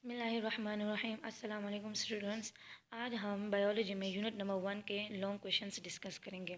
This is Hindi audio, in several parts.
बिस्मिल्लाहिर्रहमानिर्रहीम। अस्सलाम वालेकुम स्टूडेंट्स। आज हम बायोलॉजी में यूनिट नंबर 1 के लॉन्ग क्वेश्चंस डिस्कस करेंगे।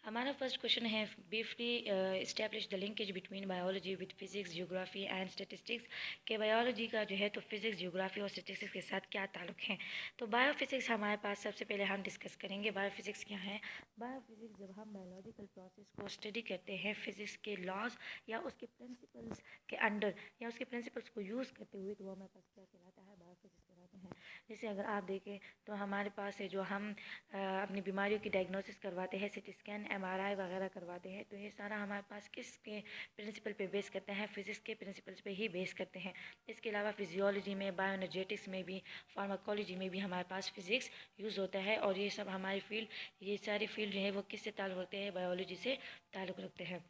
हमारा फर्स्ट क्वेश्चन है, briefly establish the linkage between biology with physics, geography and statistics. के बायोलॉजी का जो है तो फिजिक्स, ज्योग्राफी और स्टैटिस्टिक्स के साथ क्या ताल्लुक है। तो बायोफिजिक्स हमारे पास सबसे पहले हम डिस्कस करेंगे बायोफिजिक्स क्या है। बायोफिजिक्स जब हम बायोलॉजिकल प्रोसेस को स्टडी करते हैं फिजिक्स के लॉज या उसके प्रिंसिपल्स के अंडर या उसके प्रिंसिपल्स को यूज़ करते हुए, तो वो हमारे पास क्या कहलाता है, बायोफिजिक्स कहलाते हैं। जैसे अगर आप देखें तो हमारे पास है जो हम अपनी बीमारियों की डायग्नोसिस करवाते हैं, सीटी स्कैन, एमआरआई वगैरह करवाते हैं, तो ये सारा हमारे पास किसके प्रिंसिपल पे बेस करते हैं, फिजिक्स के प्रिंसिपल्स पे ही बेस करते हैं। इसके अलावा फिजियोलॉजी में, बायोएनर्जेटिक्स में भी, फार्माकोलॉजी में भी हमारे पास फिजिक्स यूज़ होता है। और ये सब हमारी फील्ड, ये सारी फील्ड जो है वो किससे ताल्लुक़ रखते हैं, बायोलॉजी से ताल्लुक़ रखते हैं।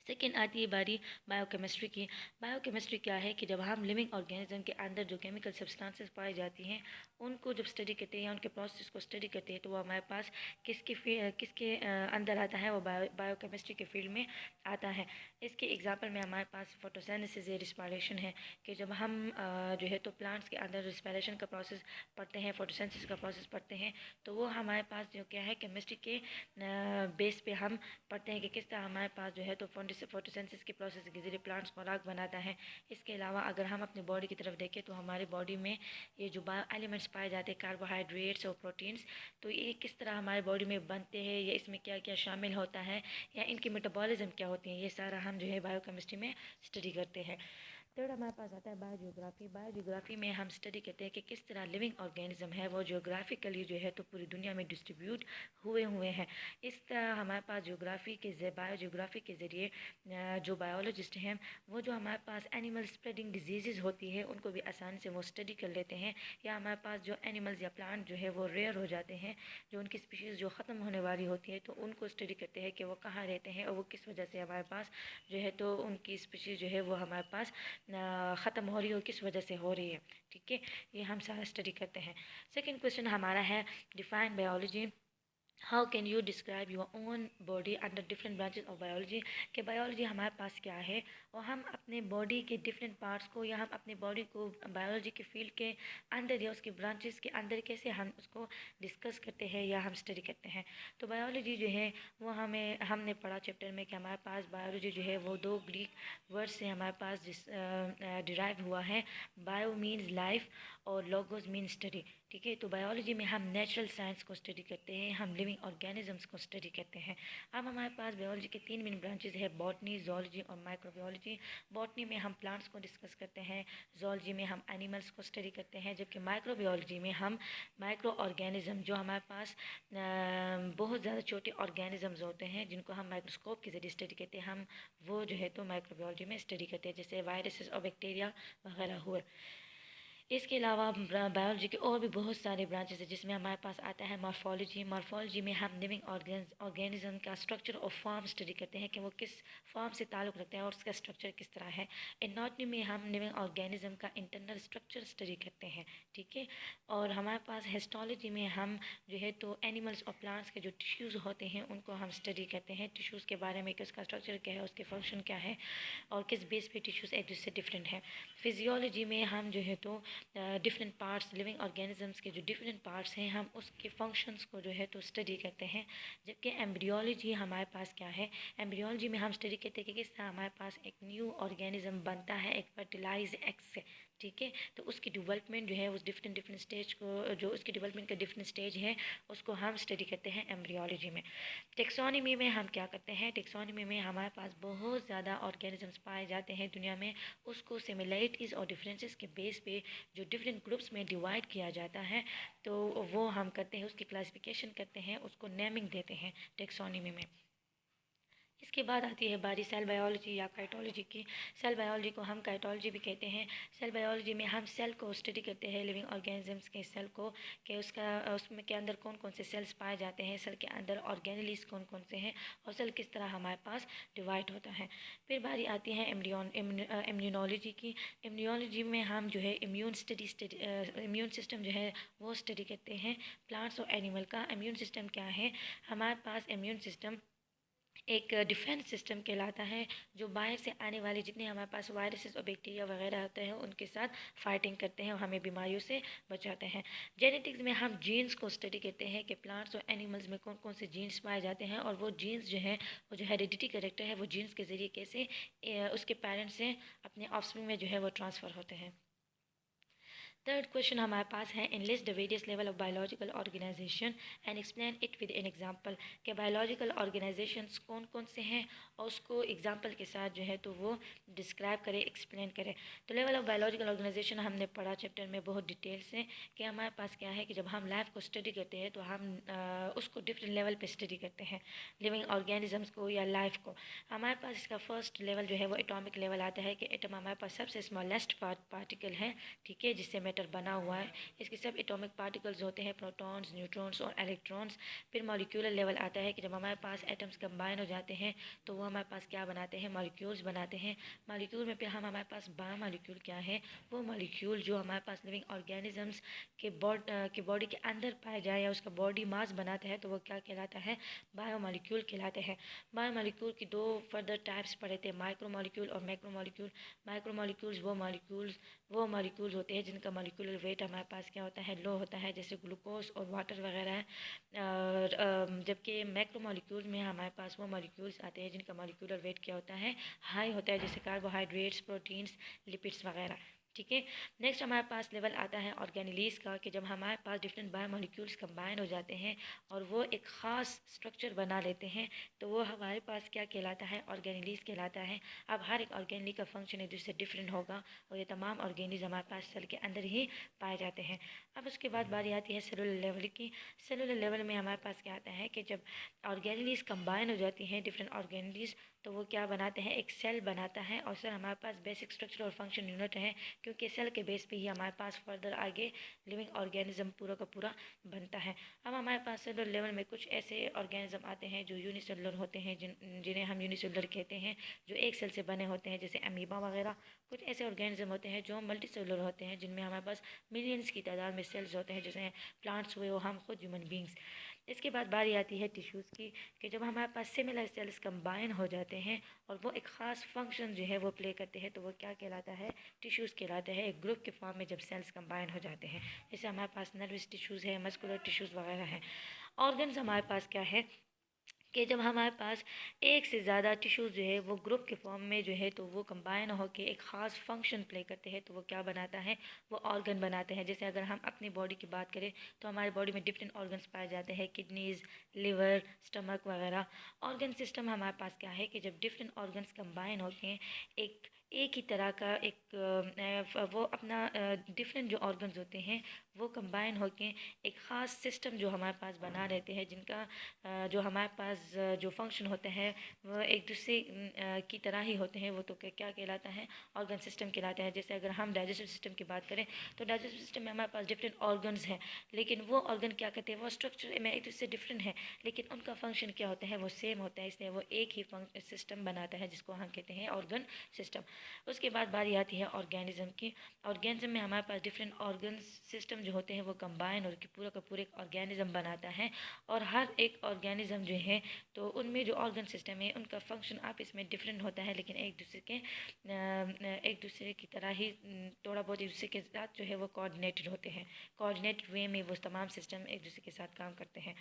सेकेंड आती है बारी बायोकेमिस्ट्री की। बायोकेमिस्ट्री क्या है कि जब हम लिविंग ऑर्गेनिज्म के अंदर जो केमिकल सब्सटेंसेस पाई जाती हैं उनको जब स्टडी करते हैं या उनके प्रोसेस को स्टडी करते हैं, तो वो हमारे पास किसके अंदर आता है, वो बायोकेमिस्ट्री के फील्ड में आता है। इसके एग्जांपल में हमारे पास फोटोसिंथेसिस या रिस्पिरेशन है कि जब हम जो है तो प्लांट्स के अंदर रिस्पिरेशन का प्रोसेस पढ़ते हैं, फोटोसिंथेसिस का प्रोसेस पढ़ते हैं, तो वो हमारे पास जो क्या है केमिस्ट्री के बेस पे हम पढ़ते हैं कि किस तरह हमारे पास जो है तो फोटोसिंथेसिस के प्रोसेस के जरिए प्लांट्स खुराक बनाता है। इसके अलावा अगर हम अपनी बॉडी की तरफ देखें तो हमारी बॉडी में ये जो बायो एलिमेंट्स पाए जाते हैं, कार्बोहाइड्रेट्स और प्रोटीन्स, तो ये किस तरह हमारी बॉडी में बनते हैं या इसमें क्या क्या शामिल होता है या इनकी मेटाबॉलिज्म क्या होती है, ये सारा हम जो है बायोकेमिस्ट्री में स्टडी करते हैं। थर्ड हमारे पास आता है बायोजियोग्राफी। बायोजियोग्राफी में हम स्टडी करते हैं कि किस तरह लिविंग ऑर्गेनिज्म है वो जियोग्राफिकली जो है तो पूरी दुनिया में डिस्ट्रीब्यूट हुए हैं। इस तरह हमारे पास बायोजियोग्राफी के ज़रिए जो बायोलॉजिस्ट हैं वो जो हमारे पास एनिमल स्प्रेडिंग डिजीज़ होती है उनको भी आसानी से वो स्टडी कर लेते हैं। या हमारे पास जो एनिमल्स या प्लांट जो है वो रेयर हो जाते हैं, जो उनकी स्पीशीज़ जो ख़त्म होने वाली होती है, तो उनको स्टडी करते हैं कि वो कहाँ रहते हैं और वो किस वजह से हमारे पास जो है तो उनकी स्पीशीज़ जो है वो हमारे पास ख़त्म हो रही है और किस वजह से हो रही है। ठीक है, ये हम सारा स्टडी करते हैं। सेकेंड क्वेश्चन हमारा है, define biology. How can you describe your own body under different branches of biology. कि बायोलॉजी हमारे पास क्या है और हम अपने बॉडी के डिफरेंट पार्ट्स को या हम अपने बॉडी को बायोलॉजी के फील्ड के अंदर या उसके ब्रांचेस के अंदर कैसे हम उसको डिस्कस करते हैं या हम स्टडी करते हैं। तो बायोलॉजी जो है वो हमने पढ़ा चैप्टर में कि हमारे पास बायोलॉजी जो है वो दो ग्रीक वर्ड से हमारे पास डिराइव हुआ है। बायो मीन्स लाइफ और लोगोस मीन स्टडी। ठीक है, तो बायोलॉजी में हम नेचुरल साइंस को स्टडी करते हैं, हम लिविंग ऑर्गेनिजम्स को स्टडी करते हैं। अब हमारे पास बायोलॉजी के 3 मेन ब्रांचेज है, बॉटनी, जोलॉजी और माइक्रोबायोलॉजी। बॉटनी में हम प्लांट्स को डिस्कस करते हैं, जोलॉजी में हम एनिमल्स को स्टडी करते हैं, जबकि माइक्रोबायोलॉजी में हम माइक्रो ऑर्गेनिज्म जो हमारे पास बहुत ज़्यादा छोटे ऑर्गेनिजम्स होते हैं जिनको हम माइक्रोस्कोप के जरिए स्टडी करते हैं, हम वो जो है तो माइक्रोबायोलॉजी में स्टडी करते हैं, जैसे वायरसेस और बैक्टीरिया वगैरह हुए। इसके अलावा बायोलॉजी के और भी बहुत सारे ब्रांचेस हैं जिसमें हमारे पास आता है मॉर्फोलॉजी। मॉर्फोलॉजी में हम लिविंग ऑर्गेनिज्म का स्ट्रक्चर और फॉर्म स्टडी करते हैं कि वो किस फॉर्म से ताल्लुक़ रखते हैं और उसका स्ट्रक्चर किस तरह है। एनाटॉमी में हम लिविंग ऑर्गेनिज्म का इंटरनल स्ट्रक्चर स्टडी करते हैं। ठीक है, और हमारे पास हिस्टोलॉजी में हम जो है तो एनिमल्स और प्लांट्स के जो टिश्यूज़ होते हैं उनको हम स्टडी करते हैं, टिश्यूज़ के बारे में कि उसका स्ट्रक्चर क्या है, उसके फंक्शन क्या है और किस बेस पे टिश्यूज़ एक दूसरे से डिफरेंट है। फिजियोलॉजी में हम जो है तो डिफरेंट पार्ट्स, लिविंग ऑर्गेनिजम्स के जो डिफरेंट पार्ट्स हैं हम उसके फंक्शंस को जो है तो स्टडी करते हैं। जबकि एम्ब्रियोलॉजी हमारे पास क्या है, एम्ब्रियोलॉजी में हम स्टडी करते हैं कि किस तरह हमारे पास एक न्यू ऑर्गेनिज्म बनता है एक फर्टिलाइज एग से। ठीक है, तो उसकी डेवलपमेंट जो है उस डिफरेंट स्टेज को, जो उसकी डेवलपमेंट का डिफरेंट स्टेज है उसको हम स्टडी करते हैं एम्ब्रियोलॉजी में। टेक्सोनॉमी में हम क्या करते हैं, टेक्सोनॉमी में हमारे पास बहुत ज़्यादा ऑर्गेनिजम्स पाए जाते हैं दुनिया में, उसको सिमिलैरिटीज़ और डिफरेंसेस के बेस पे जो डिफरेंट ग्रुप्स में डिवाइड किया जाता है, तो वो हम करते हैं, उसकी क्लासिफिकेशन करते हैं, उसको नेमिंग देते हैं टेक्सोनॉमी में। इसके बाद आती है बारी सेल बायोलॉजी या काइटोलॉजी की। सेल बायोलॉजी को हम काइटोलॉजी भी कहते हैं। सेल बायोलॉजी में हम सेल को स्टडी करते हैं, लिविंग ऑर्गेनिजम्स के सेल को, कि उसमें के अंदर कौन कौन से सेल्स पाए जाते हैं, सेल के अंदर ऑर्गेनेलिस कौन कौन से हैं और सेल किस तरह हमारे पास डिवाइड होता है। फिर बारी आती है इम्यूनोलॉजी की। इम्यूनोलॉजी में हम जो है इम्यून सिस्टम जो है वो स्टडी करते हैं, प्लांट्स और एनिमल का इम्यून सिस्टम क्या है। हमारे पास इम्यून सिस्टम एक डिफेंस सिस्टम कहलाता है, जो बाहर से आने वाले जितने हमारे पास वायरसेस और बैक्टीरिया वगैरह होते हैं उनके साथ फाइटिंग करते हैं और हमें बीमारियों से बचाते हैं। जेनेटिक्स में हम जीन्स को स्टडी करते हैं कि प्लांट्स और एनिमल्स में कौन कौन से जीन्स पाए जाते हैं और वो जीन्स जो हैं, वो जो हेरिडिटी कैरेक्टर है वो जीन्स के ज़रिए कैसे उसके पेरेंट्स से अपने ऑफस्प्रिंग में जो है वो ट्रांसफ़र होते हैं। थर्ड क्वेश्चन हमारे पास है, enlist the various level of biological organisation and explain it with an example. कि बायोलॉजिकल ऑर्गेनाइजेशंस कौन कौन से हैं और उसको एग्जांपल के साथ जो है तो वो डिस्क्राइब करें, एक्सप्लेन करें। तो लेवल ऑफ बायोलॉजिकल ऑर्गेनाइजेशन हमने पढ़ा चैप्टर में बहुत डिटेल से कि हमारे पास क्या है कि जब हम लाइफ को स्टडी करते हैं तो हम उसको डिफरेंट लेवल पे स्टडी करते हैं, लिविंग ऑर्गेनिजम्स को या लाइफ को। हमारे पास इसका फर्स्ट लेवल जो है वो एटॉमिक लेवल आता है कि एटम हमारे पास सबसे स्मॉलेस्ट पार्टिकल है, ठीक है, जिससे मैटर बना हुआ है। इसके सब एटॉमिक पार्टिकल्स होते हैं, प्रोटॉन्स, न्यूट्रॉन्स और इलेक्ट्रॉन्स। फिर मॉलिक्यूलर लेवल आता है कि जब हमारे पास एटम्स कंबाइन हो जाते हैं तो वो हमारे पास क्या बनाते हैं, मॉलिक्यूल्स बनाते हैं। मॉलिक्यूल में फिर हमारे पास बायो मॉलिक्यूल क्या है, वो मॉलिक्यूल जो हमारे पास लिविंग ऑर्गेनिजम्स के बॉडी के अंदर पाया जाए या उसका बॉडी मास बनाता है तो वो क्या कहलाता है, बायो मॉलिक्यूल कहलाते हैं। बायो मॉलिक्यूल की दो फर्दर टाइप्स पढ़े थे, माइक्रो मॉलिक्यूल और मैक्रो मॉलिक्यूल। माइक्रो मॉलिक्यूल्स वो मॉलिक्यूल्स होते हैं जिनका मॉलिक्यूलर वेट हमारे पास क्या होता है, लो होता है, जैसे ग्लूकोज और वाटर वगैरह है। जबकि मैक्रो मॉलिक्यूल में हमारे पास वो मॉलिक्यूल्स आते हैं जिनका मॉलिक्यूलर वेट क्या होता है, हाई होता है, जैसे कार्बोहाइड्रेट्स, प्रोटीन्स, लिपिड्स वगैरह, ठीक है। नेक्स्ट हमारे पास लेवल आता है ऑर्गेनेलीज का कि जब हमारे पास डिफरेंट बायोमोलिक्यूल्स कंबाइन हो जाते हैं और वो एक ख़ास स्ट्रक्चर बना लेते हैं तो वो हमारे पास क्या कहलाता है, ऑर्गेनेलीज कहलाता है। अब हर एक ऑर्गेनली का फंक्शन एक दूसरे डिफरेंट होगा और ये तमाम ऑर्गेनीज हमारे पास सेल के अंदर ही पाए जाते हैं। अब उसके बाद बारी आती है सेलुलर लेवल की। सेलुलर लेवल में हमारे पास क्या आता है कि जब ऑर्गेनलीज कंबाइन हो जाती हैं, डिफरेंट ऑर्गेनलीज, तो वो क्या बनाते हैं, एक सेल बनाता है। और सेल हमारे पास बेसिक स्ट्रक्चर और फंक्शन यूनिट है, क्योंकि सेल के बेस पे ही हमारे पास फर्दर आगे लिविंग ऑर्गेनिज्म पूरा का पूरा बनता है। अब हमारे पास सेलुलर लेवल में कुछ ऐसे ऑर्गेनिज्म आते हैं जो यूनिसेलुलर होते हैं, जिन्हें हम यूनिसेलुलर कहते हैं, जो एक सेल से बने होते हैं, जैसे अमीबा वगैरह। कुछ ऐसे ऑर्गेनिज्म होते हैं जो मल्टी सेलुलर होते हैं, जिनमें हमारे पास मिलियंस की तादाद में सेल्स होते हैं, जैसे प्लांट्स हुए और हम खुद ह्यूमन बींग्स। इसके बाद बारी आती है टिश्यूज़ की कि जब हमारे पास सिमिलर सेल्स कंबाइन हो जाते हैं और वो एक ख़ास फंक्शन जो है वो प्ले करते हैं तो वो क्या कहलाता है, टिश्यूज़ कहलाते हैं। एक ग्रुप के फॉर्म में जब सेल्स कंबाइन हो जाते हैं, जैसे हमारे पास नर्वस टिश्यूज़ है, मस्कुलर टिश्यूज़ वगैरह हैं। ऑर्गन्स हमारे पास क्या है कि जब हमारे पास एक से ज़्यादा टिश्यूज़ जो है वो ग्रुप के फॉर्म में जो है तो वो कंबाइन होकर एक ख़ास फंक्शन प्ले करते हैं तो वो क्या बनाता है, वो ऑर्गन बनाते हैं। जैसे अगर हम अपनी बॉडी की बात करें तो हमारी बॉडी में डिफरेंट ऑर्गन्स पाए जाते हैं, किडनीज़, लिवर, स्टमक वगैरह। ऑर्गन सिस्टम हमारे पास क्या है कि जब डिफरेंट ऑर्गन्स कंबाइन होते हैं एक ही तरह का वो अपना डिफरेंट जो ऑर्गन्स होते हैं वो कंबाइन होके एक ख़ास सिस्टम जो हमारे पास बना रहते हैं, जिनका जो हमारे पास जो फंक्शन होते हैं वो एक दूसरे की तरह ही होते हैं, वो तो क्या कहलाता है, ऑर्गन सिस्टम कहलाता है। जैसे अगर हम डाइजेस्टिव सिस्टम की बात करें तो डाइजेस्टिव सिस्टम में हमारे पास डिफरेंट ऑर्गन्स हैं, लेकिन वो ऑर्गन क्या करते हैं, वो स्ट्रक्चर में एक दूसरे डिफरेंट है, लेकिन उनका फंक्शन क्या होता है, वो सेम होता है, इसलिए वो एक ही सिस्टम बनाता है जिसको हम कहते हैं ऑर्गन सिस्टम। उसके बाद बारी आती है ऑर्गेनिज्म की। ऑर्गेनिज्म में हमारे पास डिफरेंट ऑर्गन सिस्टम जो होते हैं वो कंबाइन और पूरा का पूरा एक ऑर्गेनिज्म बनाता है। और हर एक ऑर्गेनिज्म जो है तो उनमें जो ऑर्गन सिस्टम है उनका फंक्शन आप इसमें डिफरेंट होता है, लेकिन एक दूसरे की तरह ही थोड़ा बहुत एक दूसरे के साथ जो है वो कोऑर्डिनेटेड होते हैं। कोऑर्डिनेटेड वे में वो तमाम सिस्टम एक दूसरे के साथ काम करते हैं।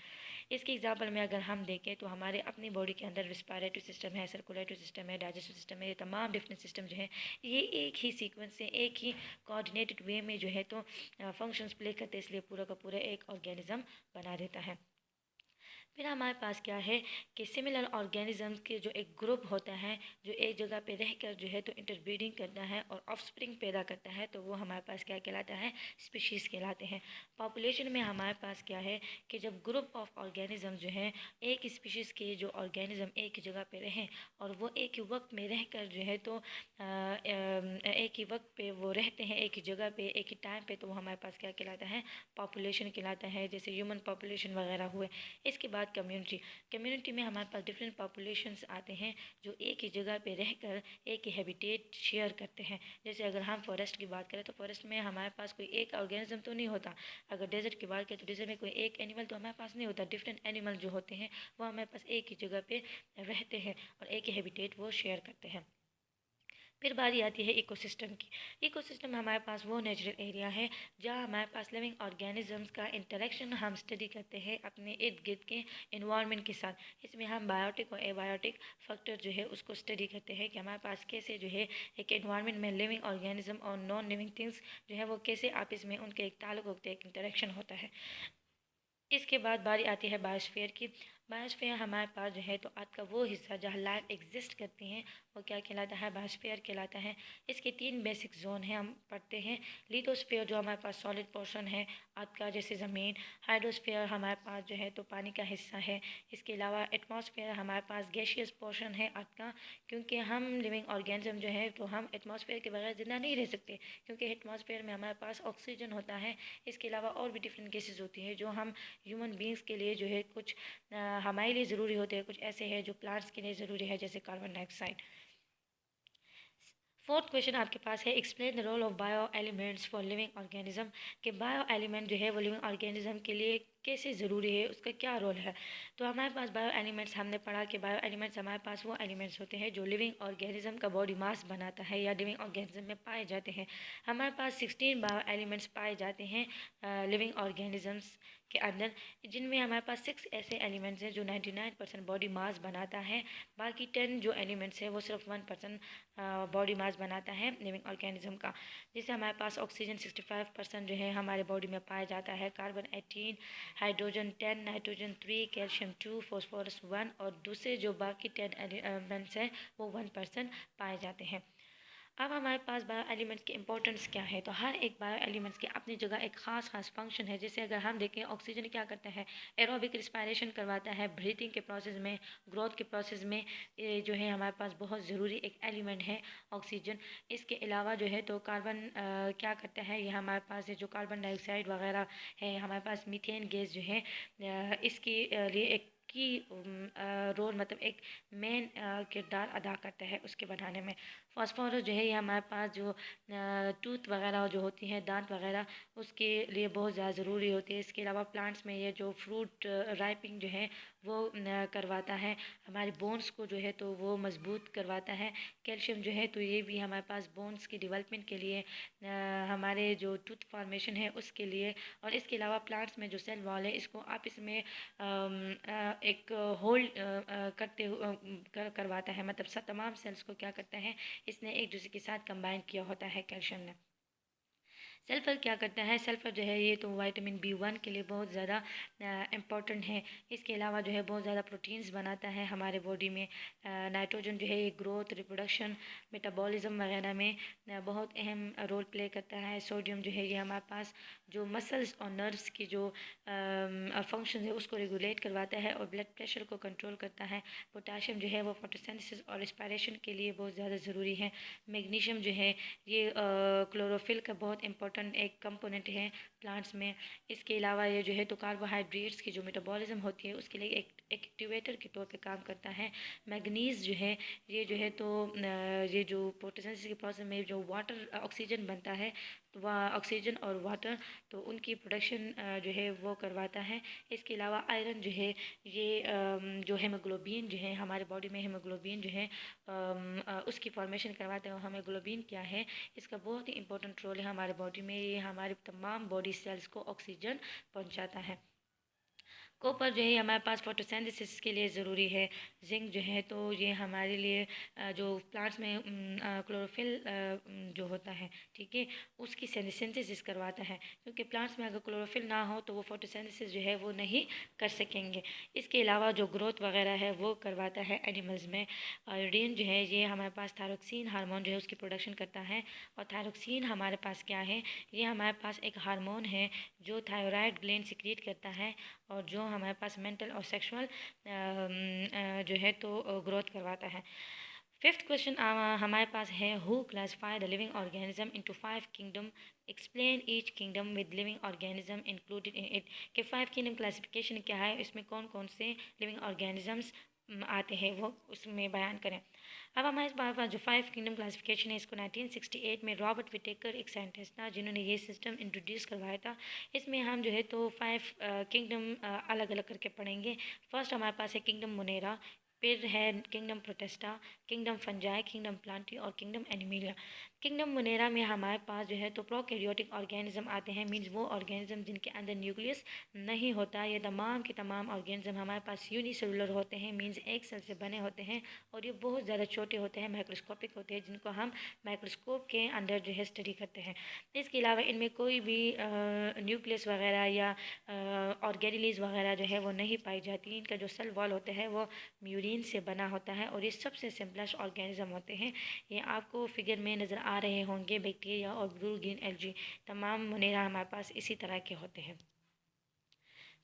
इसके एग्जाम्पल में अगर हम देखें तो हमारे अपनी बॉडी के अंदर रिस्पायरेटरी सिस्टम है, सर्कुलेटरी सिस्टम है, डाइजेस्टिव सिस्टम है, ये तमाम डिफरेंट सिस्टम जो है ये एक ही सीक्वेंस से एक ही कोऑर्डिनेटेड वे में जो है तो फंक्शंस प्ले करते हैं, इसलिए पूरा का पूरा एक ऑर्गेनिज्म बना देता है। फिर हमारे पास क्या है कि सिमिलर ऑर्गेनिजम्स के जो एक ग्रुप होता है जो एक जगह पे रहकर जो है तो इंटरब्रीडिंग करता है और ऑफस्प्रिंग पैदा करता है, तो वो हमारे पास क्या कहलाता है, स्पीशीज़ कहलाते हैं। पॉपुलेशन में हमारे पास क्या है कि जब ग्रुप ऑफ ऑर्गेनिज्म जो है एक स्पीशीज़ के जो ऑर्गेनिज्म एक जगह पे रहें और वो एक ही वक्त में रहकर जो है तो एक ही वक्त पे वो रहते हैं एक ही जगह पे एक ही टाइम पे, तो वो हमारे पास क्या कहलाता है, पॉपुलेशन कहलाता है, जैसे ह्यूमन पॉपुलेशन वगैरह हुए। इसके बाद बाद कम्युनिटी में हमारे पास डिफरेंट पॉपुलेशंस आते हैं जो एक ही जगह पे रहकर एक ही हैबिटेट शेयर करते हैं। जैसे अगर हम फॉरेस्ट की बात करें तो फॉरेस्ट में हमारे पास कोई एक ऑर्गेनिज्म तो नहीं होता। अगर डेजर्ट की बात करें तो डेजर्ट में कोई एक एनिमल तो हमारे पास नहीं होता। डिफरेंट एनिमल जो होते हैं वो हमारे पास एक ही जगह पे रहते हैं और एक ही हैबिटेट वो शेयर करते हैं। फिर बारी आती है इकोसिस्टम की। इकोसिस्टम हमारे पास वो नेचुरल एरिया है जहाँ हमारे पास लिविंग ऑर्गेनिजम्स का इंटरेक्शन हम स्टडी करते हैं अपने इर्द गिर्द के इन्वायरमेंट के साथ। इसमें हम बायोटिक और एबायोटिक फैक्टर जो है उसको स्टडी करते हैं कि हमारे पास कैसे जो है एक इन्वायरमेंट में लिविंग ऑर्गेनिज्म और नॉन लिविंग थिंग्स जो है वो कैसे आपस में उनके एक ताल्लुक होते हैं, एक इंटरेक्शन होता है। इसके बाद बारी आती है बायोस्फीयर की। बायोस्फीयर हमारे पास जो है तो आज का वो हिस्सा जहाँ लाइफ एग्जिस्ट करती हैं वो क्या कहलाता है, बायोस्फीयर कहलाता है। इसके 3 बेसिक जोन हैं, हम पढ़ते हैं। लिथोस्फीयर जो हमारे पास सॉलिड पोर्शन है आज का जैसे ज़मीन। हाइड्रोस्फीयर हमारे पास जो है तो पानी का हिस्सा है। इसके अलावा एटमॉस्फेयर हमारे पास गैशियस पोर्शन है आज का, क्योंकि हम लिविंग ऑर्गेनिज्म जो है तो हम एटमॉस्फेयर के बगैर ज़िंदा नहीं रह सकते, क्योंकि एटमॉस्फेयर में हमारे पास ऑक्सीजन होता है। इसके अलावा और भी डिफरेंट गैसेज होती हैं जो हम ह्यूमन बींग्स के लिए जो है कुछ हमारे लिए ज़रूरी होते हैं, कुछ ऐसे हैं जो प्लांट्स के लिए ज़रूरी है, जैसे कार्बन डाइऑक्साइड। फोर्थ क्वेश्चन आपके पास है, explain the role of bio elements for living organism. कि बायो एलिमेंट जो है वो लिविंग ऑर्गेनिज्म के लिए कैसे ज़रूरी है, उसका क्या रोल है। तो हमारे पास बायो एलिमेंट्स हमने पढ़ा कि बायो एलिमेंट्स हमारे पास वो एलिमेंट्स होते हैं जो लिविंग ऑर्गेनिज्म का बॉडी मास बनाता है या लिविंग ऑर्गेनिज्म में पाए जाते हैं। हमारे पास 16 बायो एलिमेंट्स पाए जाते हैं लिविंग ऑर्गेनिजम्स के अंदर, जिनमें हमारे पास 6 ऐसे एलिमेंट्स हैं जो 99% बॉडी मास बनाता है। बाकी 10 जो एलिमेंट्स हैं वो सिर्फ 1% बॉडी मास बनाता है लिविंग ऑर्गेनिज्म का। जैसे हमारे पास ऑक्सीजन 65% जो है हमारे बॉडी में पाया जाता है, carbon 18, hydrogen 10, nitrogen 3, calcium 2, phosphorus 1 और दूसरे जो बाकी 10 एलिमेंट्स हैं वो 1% पाए जाते हैं। अब हमारे पास बायो एलिमेंट्स की इंपॉर्टेंस क्या है, तो हर एक बायो एलिमेंट्स की अपनी जगह एक ख़ास फंक्शन है। जैसे अगर हम देखें ऑक्सीजन क्या करता है, एरोबिक रिस्पायरेशन करवाता है, ब्रीथिंग के प्रोसेस में, ग्रोथ के प्रोसेस में ये जो है हमारे पास बहुत ज़रूरी एक एलिमेंट है ऑक्सीजन। इसके अलावा जो है तो कार्बन क्या करता है, ये हमारे पास जो कार्बन डाइऑक्साइड वगैरह है, हमारे पास मीथेन गैस जो है इसके लिए एक की रोल मतलब एक मेन किरदार अदा करता है उसके बनाने में। फास्फोरस जो है ये हमारे पास जो टूथ वगैरह जो होती हैं, दांत वगैरह, उसके लिए बहुत ज़्यादा ज़रूरी होती है। इसके अलावा प्लांट्स में ये जो फ्रूट राइपिंग जो है वो करवाता है, हमारे बोन्स को जो है तो वो मजबूत करवाता है। कैल्शियम जो है तो ये भी हमारे पास बोन्स की डेवलपमेंट के लिए, हमारे जो टूथ फॉर्मेशन है उसके लिए, और इसके अलावा प्लांट्स में जो सेल वॉल है इसको आप इसमें एक होल्ड करवाता है, मतलब तमाम सेल्स को क्या करता है, इसने एक दूसरे के साथ कंबाइन किया होता है कैल्शियम ने। सल्फ़र क्या करता है, सल्फ़र जो है ये तो विटामिन B1 के लिए बहुत ज़्यादा इम्पॉर्टेंट है। इसके अलावा जो है बहुत ज़्यादा प्रोटीन्स बनाता है हमारे बॉडी में। नाइट्रोजन जो है ये ग्रोथ, रिप्रोडक्शन, मेटाबॉलिज्म वगैरह में बहुत अहम रोल प्ले करता है। सोडियम जो है ये हमारे पास जो मसल्स और नर्व्स की जो फंक्शन है उसको रेगुलेट करवाता है और ब्लड प्रेशर को कंट्रोल करता है। पोटाशियम जो है वो फोटोसिंथेसिस और रिस्पायरेशन के लिए बहुत ज़्यादा ज़रूरी है। मैग्नीशियम जो है ये क्लोरोफिल का बहुत इंपॉर्टेंट एक कंपोनेंट है प्लांट्स में। इसके अलावा ये जो है तो कार्बोहाइड्रेट्स की जो मेटाबॉलिज्म होती है उसके लिए एक एक्टिवेटर के तौर पे काम करता है। मैग्नीज जो है ये जो है तो ये जो फोटोसिंथेसिस के प्रोसेस में जो वाटर ऑक्सीजन बनता है तो वह ऑक्सीजन और वाटर तो उनकी प्रोडक्शन जो है वो करवाता है। इसके अलावा आयरन जो है ये जो हेमोग्लोबिन जो है हमारे बॉडी में हेमोग्लोबिन जो है उसकी फॉर्मेशन करवाते हैं। हेमोग्लोबिन क्या है, इसका बहुत ही इंपॉर्टेंट रोल है हमारे बॉडी में, ये हमारे तमाम बॉडी सेल्स को ऑक्सीजन पहुंचाता है। कॉपर जो है हमारे पास फोटोसिंथेसिस के लिए ज़रूरी है। जिंक जो है तो ये हमारे लिए जो प्लांट्स में क्लोरोफिल जो होता है, ठीक है, उसकी सिंथेसिस करवाता है, क्योंकि प्लांट्स में अगर क्लोरोफिल ना हो तो वो फोटोसिंथेसिस जो है वो नहीं कर सकेंगे। इसके अलावा जो ग्रोथ वगैरह है वो करवाता है एनिमल्स में। आयोडीन जो है ये हमारे पास थायरोक्सिन हार्मोन जो है उसकी प्रोडक्शन करता है। और थायरोक्सिन हमारे पास क्या है, ये हमारे पास एक हार्मोन है जो थायराइड ग्लैंड सिक्रीट करता है और जो हमारे पास मेंटल और सेक्सुअल जो है तो ग्रोथ करवाता है। फिफ्थ क्वेश्चन हमारे पास है, who classify the living organism into 5 kingdom explain each kingdom with living organism included in it, कि 5 किंगडम क्लासिफिकेशन क्या है, इसमें कौन कौन से लिविंग ऑर्गेनिजम्स आते हैं वो उसमें बयान करें। अब हमारे पास जो 5 किंगडम क्लासिफिकेशन है, इसको 1968 में रॉबर्ट विटेकर एक साइंटिस्ट था जिन्होंने ये सिस्टम इंट्रोड्यूस करवाया था। इसमें हम जो है तो 5 किंगडम अलग अलग करके पढ़ेंगे। फर्स्ट हमारे पास है किंगडम मोनेरा, फिर है kingdom Protista, kingdom fungi, kingdom Plantae और किंगडम एनिमिलिया। किंगडम मोनेरा में हमारे पास जो है तो प्रोकैरियोटिक ऑर्गेनिज्म आते हैं, मीन्स वो ऑर्गेनिज्म जिनके अंदर न्यूक्लियस नहीं होता। ये तमाम के तमाम ऑर्गेनिज्म हमारे पास यूनिसेलुलर होते हैं, मीन्स एक सेल से बने होते हैं और ये बहुत ज़्यादा छोटे होते हैं, माइक्रोस्कोपिक होते हैं, जिनको हम माइक्रोस्कोप के अंदर जो है स्टडी करते हैं। इसके अलावा इनमें कोई भी न्यूक्लियस वगैरह या ऑर्गेनिलीज वगैरह जो है वो नहीं पाई जाती। इनका जो सेल वॉल होता है वो म्यूरिन से बना होता है और ये सबसे सिंपलेस्ट ऑर्गेनिज्म होते हैं। ये आपको फिगर में नज़र आ रहे होंगे, बैक्टीरिया और ब्लू ग्रीन एल्गी, तमाम मुनेरा हमारे पास इसी तरह के होते हैं।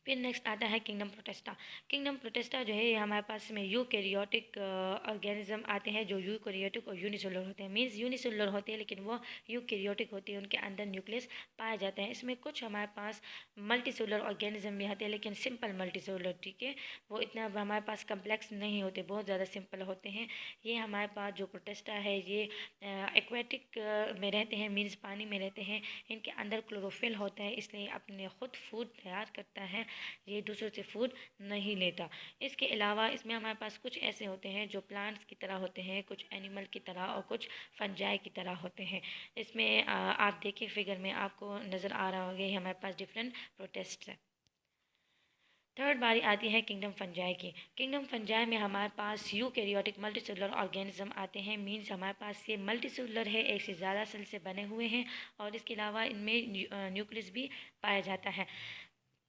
फिर नेक्स्ट आता है किंगडम प्रोटेस्टा। किंगडम प्रोटेस्टा जो है ये हमारे पास में यूकैरियोटिक ऑर्गेनिज्म आते हैं जो यूकैरियोटिक और यूनिसेलुलर होते हैं, मीन्स यूनिसेलुलर होते हैं लेकिन वो यूकैरियोटिक होती है, उनके अंदर न्यूक्लियस पाए जाते हैं। इसमें कुछ हमारे पास मल्टीसेलुलर ऑर्गेनिज्म भी आते हैं लेकिन सिंपल मल्टीसेलुलर, ठीक है, वो इतना हमारे पास कम्प्लेक्स नहीं होते, बहुत ज़्यादा सिंपल होते हैं। ये हमारे पास जो प्रोटेस्टा है ये एक्वेटिक में रहते हैं, मीन्स पानी में रहते हैं। इनके अंदर क्लोरोफिल होता है, इसलिए अपने खुद फूड तैयार करता है, ये दूसरों से फूड नहीं लेता। इसके अलावा इसमें हमारे पास कुछ ऐसे होते हैं जो प्लांट्स की तरह होते हैं, कुछ एनिमल की तरह और कुछ फंजाई की तरह होते हैं। इसमें आप देखिए फिगर में आपको नज़र आ रहा होगा, ये हमारे पास डिफरेंट प्रोटेस्ट है। थर्ड बारी आती है किंगडम फंजाई की। किंगडम फंजाई में हमारे पास यूकैरियोटिक मल्टीसेलुलर ऑर्गेनिज्म आते हैं, मीन्स हमारे पास ये मल्टीसेलुलर है, एक से ज़्यादा सेल से बने हुए हैं और इसके अलावा इनमें न्यूक्लियस भी पाया जाता है।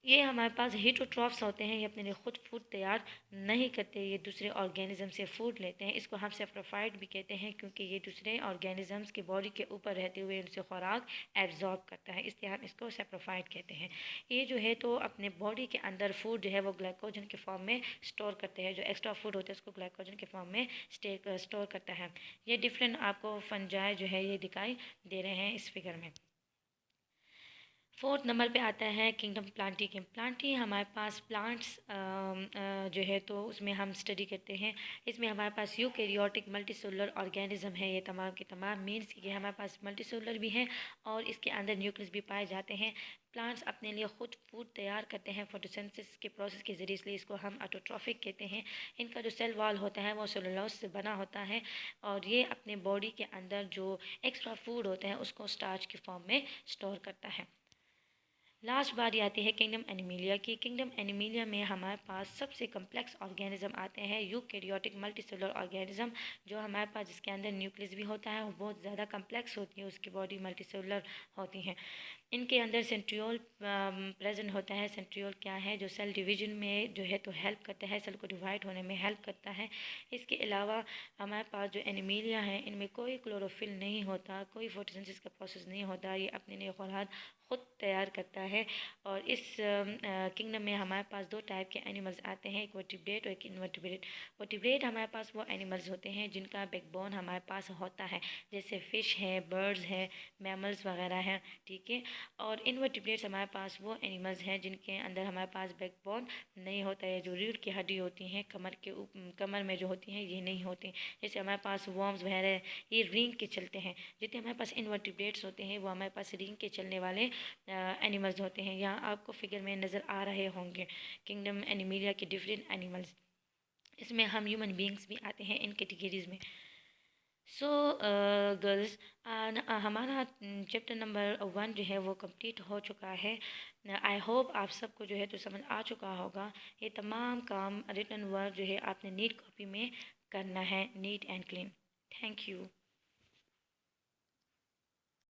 ये हमारे पास हीटोट्रॉफ्स होते हैं, ये अपने लिए खुद फूड तैयार नहीं करते, ये दूसरे ऑर्गेनिज्म से फूड लेते हैं। इसको हम सेप्रोफाइट भी कहते हैं क्योंकि ये दूसरे ऑर्गेनिजम्स के बॉडी के ऊपर रहते हुए उनसे खुराक एब्जॉर्ब करता है, इसलिए हम इसको सेप्रोफाइट कहते हैं। ये जो है तो अपने बॉडी के अंदर फूड जो है वो ग्लाइकोजन के फॉर्म में स्टोर करते हैं, जो एक्स्ट्रा फूड होता है उसको ग्लाइकोजन के फॉर्म में स्टोर करता है। ये डिफरेंट आपको फंजाई जो है ये दिखाई दे रहे हैं इस फिगर में। फोर्थ नंबर पे आता है किंगडम प्लांटी के। प्लांटी हमारे पास प्लांट्स जो है तो उसमें हम स्टडी करते हैं। इसमें हमारे पास यूकैरियोटिक मल्टीसेलुलर ऑर्गेनिज्म है, ये तमाम के तमाम, मीन्स कि हमारे पास मल्टीसेलुलर भी हैं और इसके अंदर न्यूक्लियस भी पाए जाते हैं। प्लांट्स अपने लिए खुद फूड तैयार करते हैं फोटोसिंथेसिस के प्रोसेस के ज़रिए, इसलिए इसको हम ऑटोट्रॉफिक कहते हैं। इनका जो सेल वॉल होता है वो सेलुलोज से बना होता है और ये अपने बॉडी के अंदर जो एक्स्ट्रा फूड होता है उसको स्टार्च के फॉर्म में स्टोर करता है। लास्ट बारी आती है किंगडम एनिमिलिया की। किंगडम एनिमिलिया में हमारे पास सबसे कम्प्लेक्स ऑर्गेनिज्म आते हैं, यूकैरियोटिक मल्टीसेलुलर ऑर्गेनिज्म, जो हमारे पास जिसके अंदर न्यूक्लियस भी होता है, वो बहुत ज़्यादा कम्प्लेक्स होती है, उसकी बॉडी मल्टीसेलुलर होती हैं। इनके अंदर सेंट्रियोल प्रेजेंट होता है। सेंट्रियोल क्या है, जो सेल डिवीजन में जो है तो हेल्प करता है, सेल को डिवाइड होने में हेल्प करता है। इसके अलावा हमारे पास जो एनिमिलिया है इनमें कोई क्लोरोफिल नहीं होता, कोई फोटोसिंथेसिस का प्रोसेस नहीं होता, ये अपने लिए खुराक खुद तैयार करता है। और इस किंगडम में हमारे पास दो टाइप के एनिमल्स आते हैं, एक वर्टिब्रेट और एक इनवर्टिब्रेट। वर्टिब्रेट हमारे पास वो एनिमल्स होते हैं जिनका बैकबोन हमारे पास होता है, जैसे फ़िश है, बर्ड्स है, मैमल्स वगैरह हैं, ठीक है। और इनवर्टिब्रेट्स हमारे पास वो एनिमल्स हैं जिनके अंदर हमारे पास बैकबोन नहीं होता है, जो रीढ़ की हड्डी होती हैं कमर में जो होती हैं ये नहीं होती। जैसे हमारे पास वर्म्स वगैरह ये रिंग के चलते हैं, जितने हमारे पास इनवर्टिब्रेट्स होते हैं वो हमारे पास रिंग के चलने वाले एनिमल्स होते हैं। यहाँ आपको फिगर में नज़र आ रहे होंगे किंगडम एनिमिलिया के डिफरेंट एनिमल्स। इसमें हम ह्यूमन बींग्स भी आते हैं इन कैटेगरीज में। सो गर्ल्स, हमारा चैप्टर नंबर 1 जो है वो कंप्लीट हो चुका है। आई होप आप सबको जो है तो समझ आ चुका होगा। ये तमाम काम रिटन वर्क जो है आपने नीट कॉपी में करना है, neat and clean. Thank you.